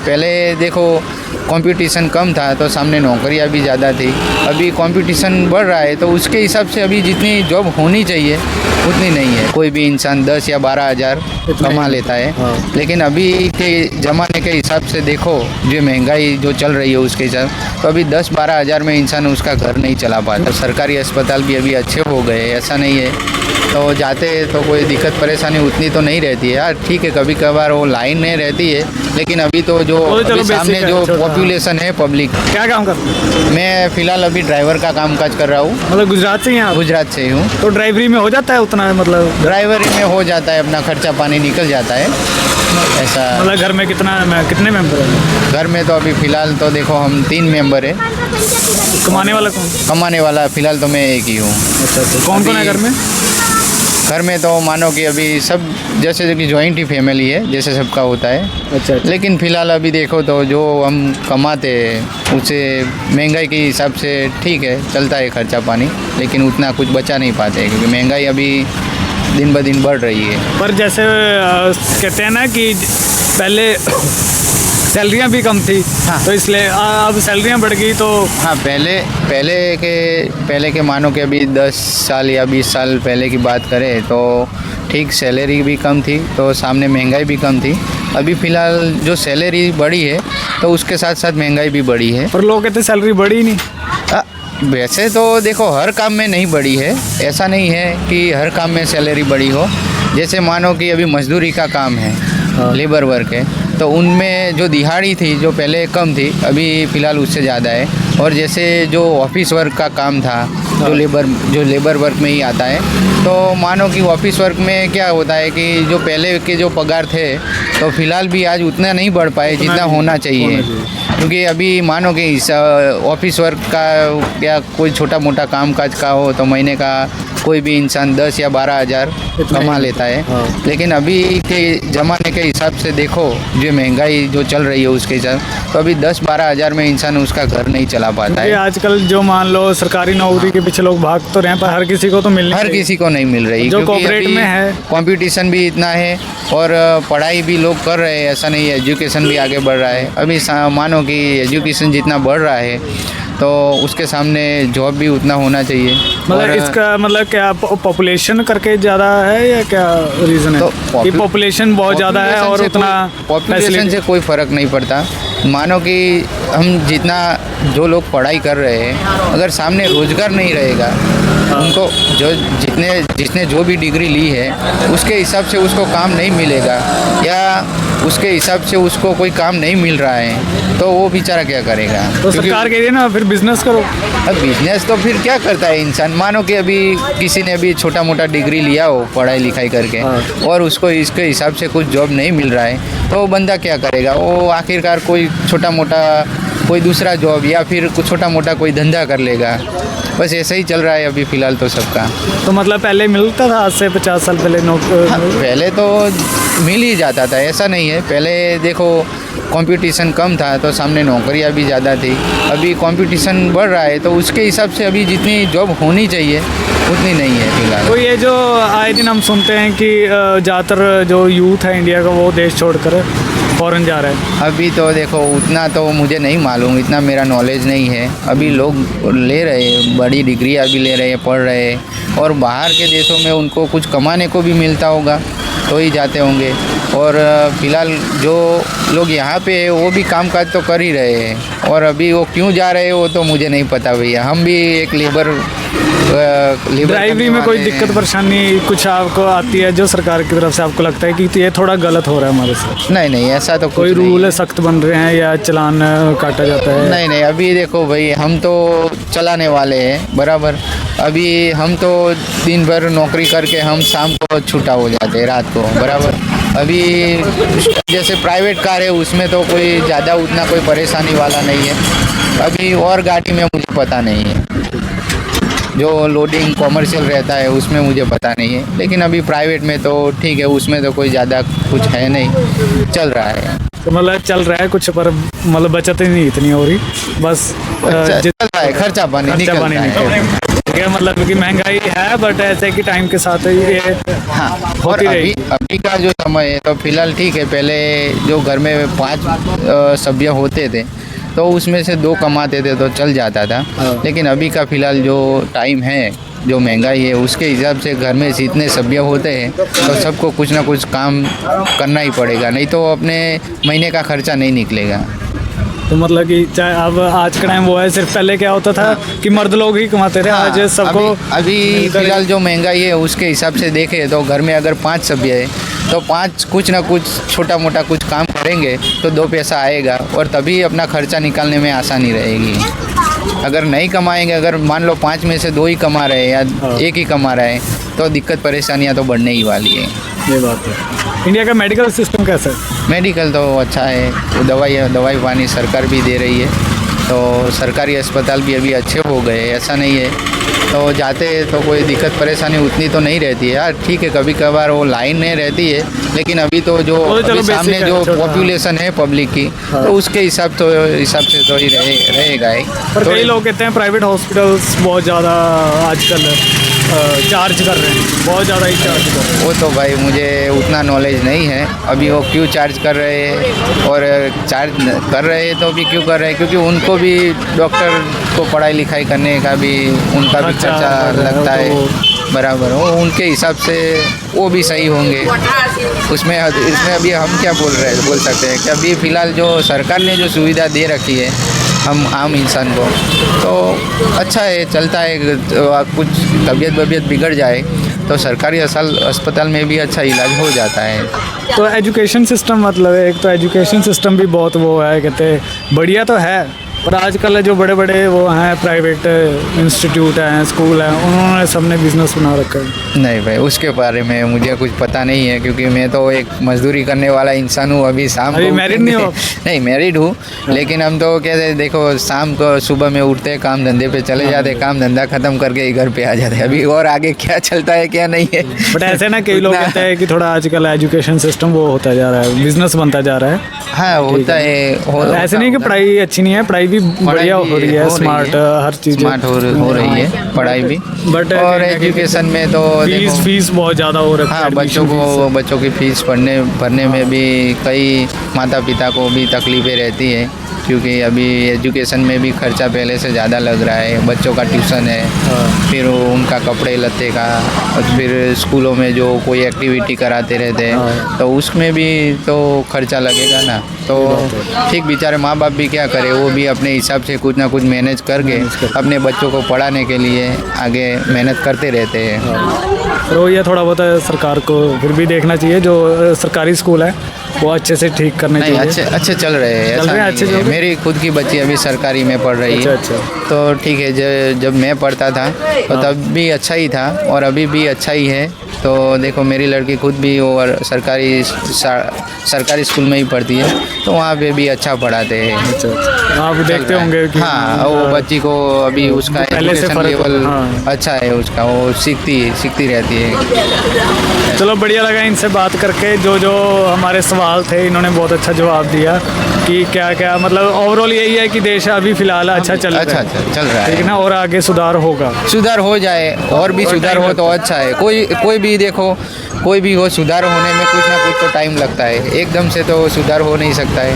पहले देखो कंपटीशन कम था तो सामने नौकरियां भी ज़्यादा थी। अभी कंपटीशन बढ़ रहा है तो उसके हिसाब से अभी जितनी जॉब होनी चाहिए उतनी नहीं है। कोई भी इंसान 10 या 12 हज़ार कमा लेता है। हाँ। लेकिन अभी के ज़माने के हिसाब से देखो, जो महंगाई जो चल रही है उसके हिसाब, तो अभी 10-12 हज़ार में इंसान उसका घर नहीं चला पाता। सरकारी अस्पताल भी अभी अच्छे हो गए, ऐसा नहीं है। तो जाते तो कोई दिक्कत परेशानी उतनी तो नहीं रहती है यार। ठीक है, कभी कभार वो लाइन नहीं रहती है, लेकिन अभी तो जो चलो अभी सामने basic है, जो छोटा। पॉपुलेशन है पब्लिक। क्या काम करते हैं? मैं फ़िलहाल अभी ड्राइवर का कामकाज कर रहा हूँ, मतलब गुजरात से ही हैं आप? गुजरात से ही हूँ। तो ड्राइवरी में हो जाता है उतना, मतलब ड्राइवरी में हो जाता है, अपना खर्चा पानी निकल जाता है ऐसा। मतलब घर में कितने मेंबर हैं? घर में तो अभी फ़िलहाल तो देखो हम 3 मेंबर हैं। कमाने वाला कौन? कमाने वाला फ़िलहाल तो मैं एक ही हूँ। अच्छा, कौन कौन है घर में? घर में तो मानो कि अभी सब जैसे कि जॉइंट ही फैमिली है, जैसे सबका होता है। अच्छा। लेकिन फ़िलहाल अभी देखो तो जो हम कमाते हैं उससे महंगाई के हिसाब से ठीक है, चलता है खर्चा पानी, लेकिन उतना कुछ बचा नहीं पाते क्योंकि महंगाई अभी दिन ब दिन बढ़ रही है। पर जैसे कहते हैं ना कि पहले सैलरियाँ भी कम थी, हाँ। तो इसलिए अब सैलरियाँ बढ़ गई तो हाँ, पहले के मानो कि अभी 10 साल या 20 साल पहले की बात करें तो ठीक सैलरी भी कम थी, तो सामने महंगाई भी कम थी। अभी फ़िलहाल जो सैलरी बढ़ी है तो उसके साथ साथ महंगाई भी बढ़ी है। पर लोग कहते सैलरी बढ़ी ही नहीं। वैसे तो देखो हर काम में नहीं बढ़ी है, ऐसा नहीं है कि हर काम में सैलरी बढ़ी हो। जैसे मानो कि अभी मजदूरी का काम है, लेबर वर्क है, तो उनमें जो दिहाड़ी थी जो पहले कम थी, अभी फ़िलहाल उससे ज़्यादा है। और जैसे जो ऑफिस वर्क का काम था, जो लेबर वर्क में ही आता है, तो मानो कि ऑफिस वर्क में क्या होता है कि जो पहले के जो पगार थे तो फ़िलहाल भी आज उतना नहीं बढ़ पाए जितना होना चाहिए। क्योंकि अभी मानो कि इस ऑफिस वर्क का या कोई छोटा मोटा काम काज का हो तो महीने का कोई भी इंसान 10 या 12 हज़ार कमा लेता है। हाँ। लेकिन अभी के ज़माने के हिसाब से देखो, जो महंगाई जो चल रही है उसके हिसाब, तो अभी 10-12 हज़ार में इंसान उसका घर नहीं चला पाता ये है। आजकल जो मान लो सरकारी नौकरी के पीछे लोग भाग तो रहे हैं, पर हर किसी को तो मिलनी हर चाहिए। किसी को नहीं मिल रही, जो क्योंकि कॉर्पोरेट अभी में है। कंपटीशन भी इतना है और पढ़ाई भी लोग कर रहे हैं, ऐसा नहीं है। एजुकेशन भी आगे बढ़ रहा है। अभी मानो कि एजुकेशन जितना बढ़ रहा है तो उसके सामने जॉब भी उतना होना चाहिए। मतलब और इसका मतलब क्या पॉपुलेशन करके ज़्यादा है या क्या रीज़न है? तो कि पॉपुलेशन बहुत ज़्यादा है और उतना पॉपुलेशन से कोई फ़र्क नहीं पड़ता। मानो कि हम जितना जो लोग पढ़ाई कर रहे हैं, अगर सामने रोज़गार नहीं रहेगा, उनको जो जिसने जो भी डिग्री ली है उसके हिसाब से उसको काम नहीं मिलेगा, या उसके हिसाब से उसको कोई काम नहीं मिल रहा है, तो वो बेचारा क्या करेगा? तो सरकार कह रही है ना फिर बिजनेस करो। अब बिजनेस तो फिर क्या करता है इंसान? मानो कि अभी किसी ने भी छोटा मोटा डिग्री लिया हो पढ़ाई लिखाई करके, और उसको इसके हिसाब से कुछ जॉब नहीं मिल रहा है, तो वो बंदा क्या करेगा? वो आखिरकार कोई छोटा मोटा कोई दूसरा जॉब या फिर कुछ छोटा मोटा कोई धंधा कर लेगा। बस ऐसा ही चल रहा है अभी फ़िलहाल तो सबका। तो मतलब पहले मिलता था, आज से 50 साल पहले हाँ, पहले तो मिल ही जाता था, ऐसा नहीं है। पहले देखो कंपटीशन कम था तो सामने नौकरियां भी ज़्यादा थी। अभी कंपटीशन बढ़ रहा है तो उसके हिसाब से अभी जितनी जॉब होनी चाहिए उतनी नहीं है फ़िलहाल। तो ये जो आए दिन हम सुनते हैं कि ज़्यादातर जो यूथ है इंडिया का वो देश छोड़कर फॉरेन जा रहा है। अभी तो देखो उतना तो मुझे नहीं मालूम, इतना मेरा नॉलेज नहीं है। अभी लोग ले रहे हैं, बड़ी डिग्री अभी ले रहे हैं, पढ़ रहे हैं, और बाहर के देशों में उनको कुछ कमाने को भी मिलता होगा तो ही जाते होंगे। और फ़िलहाल जो लोग यहाँ पे है वो भी कामकाज तो कर ही रहे हैं, और अभी वो क्यों जा रहे हैं वो तो मुझे नहीं पता भैया। हम भी एक लेबर ड्राइवरी में कोई दिक्कत परेशानी कुछ आपको आती है जो सरकार की तरफ से आपको लगता है कि ये थोड़ा गलत हो रहा है हमारे साथ? नहीं, ऐसा तो कोई कुछ नहीं रूल है। है सख्त बन रहे हैं या चालान काटा जाता है? नहीं, अभी देखो भाई, हम तो चलाने वाले हैं बराबर। अभी हम तो दिन भर नौकरी करके हम शाम को छूटा हो जाते हैं, रात को बराबर। अभी जैसे प्राइवेट कार है उसमें तो कोई ज़्यादा उतना कोई परेशानी वाला नहीं है। अभी और गाड़ी में मुझे पता नहीं है, जो लोडिंग कॉमर्शियल रहता है उसमें मुझे पता नहीं है। लेकिन अभी प्राइवेट में तो ठीक है, उसमें तो कोई ज़्यादा कुछ है नहीं, चल रहा है। तो मतलब चल रहा है कुछ, पर मतलब बचत ही नहीं इतनी हो रही, बस चल रहा है, खर्चा पानी निकल रहा है। ठीक है, मतलब कि महंगाई है बट ऐसे कि टाइम के साथ ये हाँ, और होती अभी रहेगी। अभी का जो समय है तो फिलहाल ठीक है। पहले जो घर में 5 सभ्य होते थे तो उसमें से 2 कमाते थे तो चल जाता था। हाँ। लेकिन अभी का फिलहाल जो टाइम है, जो महंगाई है, उसके हिसाब से घर में जितने सभ्य होते हैं तो सबको कुछ ना कुछ काम करना ही पड़ेगा, नहीं तो अपने महीने का खर्चा नहीं निकलेगा। तो मतलब कि चाहे अब आज का टाइम वो है, सिर्फ पहले क्या होता था कि मर्द लोग ही कमाते थे, आज हाँ, सबको अभी मिलकर- फिलहाल जो महंगाई है उसके हिसाब से देखें तो घर में अगर 5 सभ्य है तो 5 कुछ ना कुछ छोटा मोटा कुछ काम करेंगे तो 2 पैसा आएगा और तभी अपना खर्चा निकालने में आसानी रहेगी। अगर नहीं कमाएंगे, अगर मान लो 5 में से 2 ही कमा रहे हैं या 1 ही कमा रहे हैं तो दिक्कत परेशानियां तो बढ़ने ही वाली है। ये बात है। इंडिया का मेडिकल सिस्टम कैसा है? मेडिकल तो अच्छा है, वो दवाई पानी सरकार भी दे रही है, तो सरकारी अस्पताल भी अभी अच्छे हो गए, ऐसा नहीं है। तो जाते तो कोई दिक्कत परेशानी उतनी तो नहीं रहती है यार, ठीक है, कभी कभार वो लाइन नहीं रहती है, लेकिन अभी तो जो वो तो चलो अभी सामने basic है, जो छोटा, पॉपुलेशन है पब्लिक की, तो उसके हिसाब से तो ही रहेगा ही। पर तो कई लोग कहते हैं प्राइवेट हॉस्पिटल्स बहुत ज़्यादा आजकल चार्ज कर रहे हैं, बहुत ज़्यादा ही चार्ज कर रहे हैं। वो तो भाई मुझे उतना नॉलेज नहीं है अभी वो क्यों चार्ज कर रहे हैं, और चार्ज कर रहे हैं तो भी क्यों कर रहे हैं, क्योंकि उनको भी डॉक्टर को पढ़ाई लिखाई करने का भी उनका भी खर्चा खर्चा लगता है, तो- बराबर हो, उनके हिसाब से वो भी सही होंगे। इसमें अभी हम क्या बोल सकते हैं कि अभी फ़िलहाल जो सरकार ने जो सुविधा दे रखी है हम आम इंसान को, तो अच्छा है, चलता है। कुछ तबीयत बिगड़ जाए तो सरकारी अस्पताल में भी अच्छा इलाज हो जाता है। तो एजुकेशन सिस्टम, मतलब एक तो एजुकेशन सिस्टम भी बहुत वो है, कहते बढ़िया तो है, पर आजकल जो बड़े बड़े वो हैं प्राइवेट इंस्टीट्यूट हैं, स्कूल हैं, उन्होंने सबने बिजनेस बना रखा है। नहीं भाई, उसके बारे में मुझे कुछ पता नहीं है, क्योंकि मैं तो एक मजदूरी करने वाला इंसान हूँ। अभी शाम अभी को मैरिड नहीं हो? नहीं, मैरिड हूँ, लेकिन हम तो कहते देखो शाम को सुबह में उठते हैं, काम धंधे पे चले जाते, काम धंधा खत्म करके ही घर पे आ जाते हैं। अभी और आगे क्या चलता है क्या नहीं है, बट ऐसे ना कई लोग उतना- कहते हैं कि थोड़ा आजकल एजुकेशन सिस्टम वो होता जा रहा है, बिजनेस बनता जा रहा है। हाँ होता है। ऐसे नहीं कि पढ़ाई अच्छी नहीं है, पढ़ाई भी बढ़िया हो रही है, स्मार्ट हर चीज़ स्मार्ट हो रही है पढ़ाई भी, बट और एजुकेशन में तो देखो, फीस बहुत ज़्यादा हो रखी है। हाँ, बच्चों की फीस भरने में भी कई माता पिता को भी तकलीफ़ें रहती है, क्योंकि अभी एजुकेशन में भी खर्चा पहले से ज़्यादा लग रहा है। बच्चों का ट्यूशन है, फिर उनका कपड़े लत्ते का, और फिर स्कूलों में जो कोई एक्टिविटी कराते रहते हैं तो उसमें भी तो खर्चा लगेगा ना। तो ठीक, बेचारे माँ बाप भी क्या करें, वो भी अपने हिसाब से कुछ ना कुछ मैनेज करके अपने बच्चों को पढ़ाने के लिए आगे मेहनत करते रहते हैं। तो ये थोड़ा बहुत सरकार को फिर भी देखना चाहिए, जो सरकारी स्कूल है वो अच्छे से ठीक करने नहीं, चाहिए। अच्छे चल रहे हैं, चल ऐसा रहे हैं, नहीं अच्छे है। चल रहे हैं? मेरी खुद की बच्ची अभी सरकारी में पढ़ रही है। अच्छा। तो ठीक है, जब मैं पढ़ता था तो तब भी अच्छा ही था और अभी भी अच्छा ही है। तो देखो, मेरी लड़की खुद भी और सरकारी स्कूल में ही पढ़ती है, तो वहाँ पे भी अच्छा पढ़ाते हैं। अच्छा, आप देखते होंगे कि हाँ, वो बच्ची को अभी उसका पहले से एजुकेशन फर्क, लेवल हाँ। अच्छा है उसका, वो सीखती रहती है। चलो बढ़िया लगा इनसे बात करके, जो हमारे सवाल थे इन्होंने बहुत अच्छा जवाब दिया कि क्या क्या, मतलब ओवरऑल यही है कि देश अभी फिलहाल अच्छा चल रहा है, अच्छा चल रहा ठीक है है। ना, और आगे सुधार होगा। सुधार हो जाए और भी सुधार हो तो अच्छा है। कोई भी देखो, कोई भी हो, सुधार होने में कुछ ना कुछ तो टाइम लगता है, एकदम से तो सुधार हो नहीं सकता है।